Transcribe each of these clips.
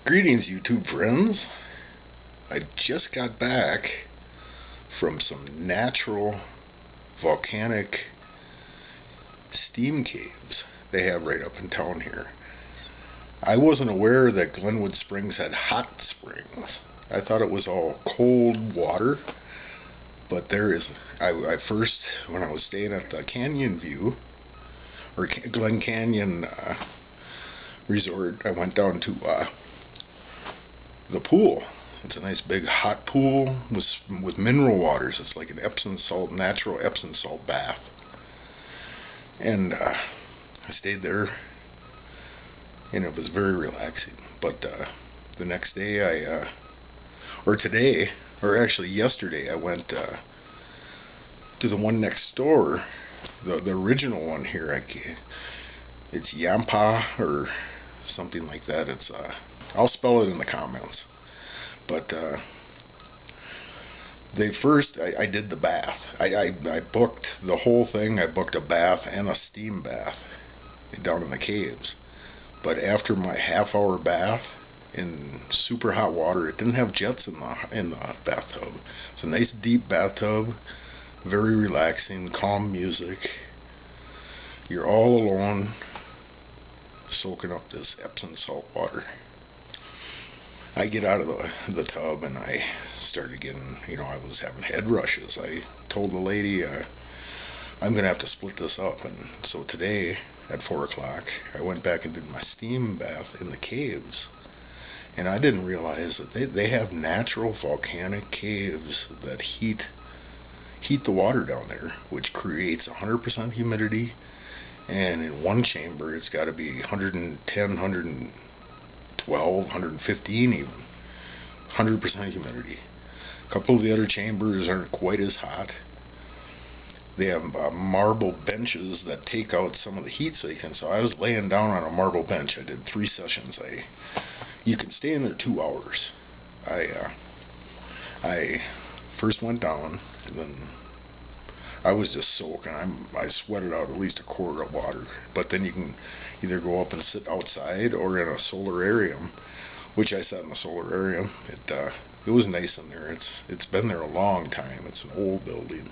Greetings, YouTube friends. I just got back from some natural volcanic steam caves they have right up in town here. I wasn't aware that Glenwood Springs had hot springs. I thought it was all cold water, but there is. I first, when I was staying at the Canyon View or Glen Canyon Resort, I went down to the pool. It's a nice big hot pool with mineral waters. It's like an Epsom salt, natural Epsom salt bath. And I stayed there, and it was very relaxing. But the next day, or today, or actually yesterday, I went to the one next door, the original one here. It's Yampah or something like that. I'll spell it in the comments. But I did the bath. I booked the whole thing. I booked a bath and a steam bath down in the caves. But after my half-hour bath in super hot water, it didn't have jets in the bathtub. It's a nice deep bathtub, very relaxing, calm music. You're all alone, soaking up this Epsom salt water. I get out of the tub and I started getting, I was having head rushes. I told the lady, I'm going to have to split this up. And so today at 4 o'clock, I went back and did my steam bath in the caves. And I didn't realize that they have natural volcanic caves that heat the water down there, which creates 100% humidity. And in one chamber, it's got to be 110, 112, 115 even. 100% humidity. A couple of the other chambers aren't quite as hot. They have marble benches that take out some of the heat so I was laying down on a marble bench. I did 3 sessions. You can stay in there 2 hours. I first went down, and then I was just soaking. I sweated out at least a quart of water. But then you can either go up and sit outside or in a solarium, which I sat in the solarium. It was nice in there. It's been there a long time. It's an old building.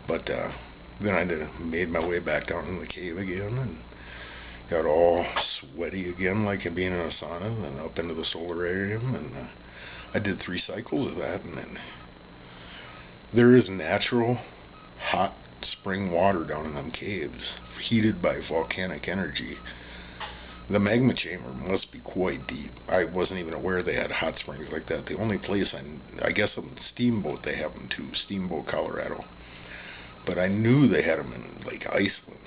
But then I made my way back down in the cave again and got all sweaty again, like being in a sauna, and then up into the solarium, and I did 3 cycles of that, and then there is natural hot spring water down in them caves, heated by volcanic energy. The magma chamber must be quite deep. I wasn't even aware they had hot springs like that. The only place I guess on Steamboat they have them too, Steamboat, Colorado. But I knew they had them in like Iceland.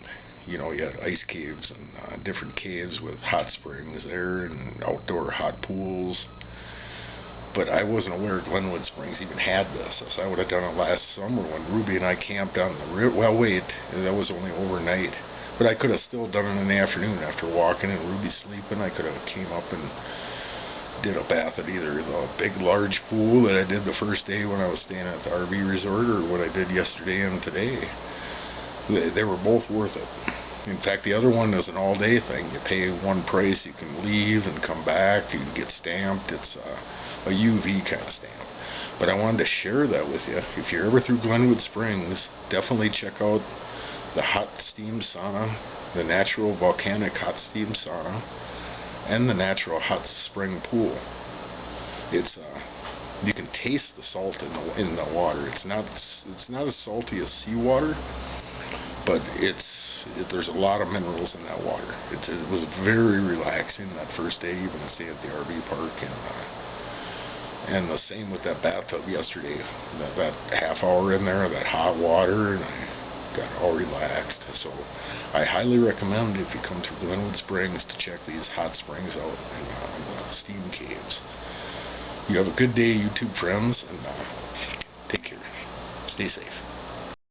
You had ice caves and different caves with hot springs there and outdoor hot pools. But I wasn't aware Glenwood Springs even had this. So I would have done it last summer when Ruby and I camped on the river. Well, wait, that was only overnight. But I could have still done it in the afternoon after walking and Ruby sleeping. I could have came up and did a bath at either the big large pool that I did the first day when I was staying at the RV resort or what I did yesterday and today. They were both worth it. In fact, the other one is an all-day thing. You pay one price, you can leave and come back, you get stamped. It's a UV kind of stamp. But I wanted to share that with you. If you're ever through Glenwood Springs, definitely check out the hot steam sauna, the natural volcanic hot steam sauna, and the natural hot spring pool. It's you can taste the salt in the water. It's not as salty as seawater, but there's a lot of minerals in that water. It was very relaxing that first day, even to stay at the RV park, and the same with that bathtub yesterday. That half hour in there, that hot water, and I got all relaxed. So I highly recommend, if you come through Glenwood Springs, to check these hot springs out in the steam caves. You have a good day, YouTube friends, and take care. Stay safe.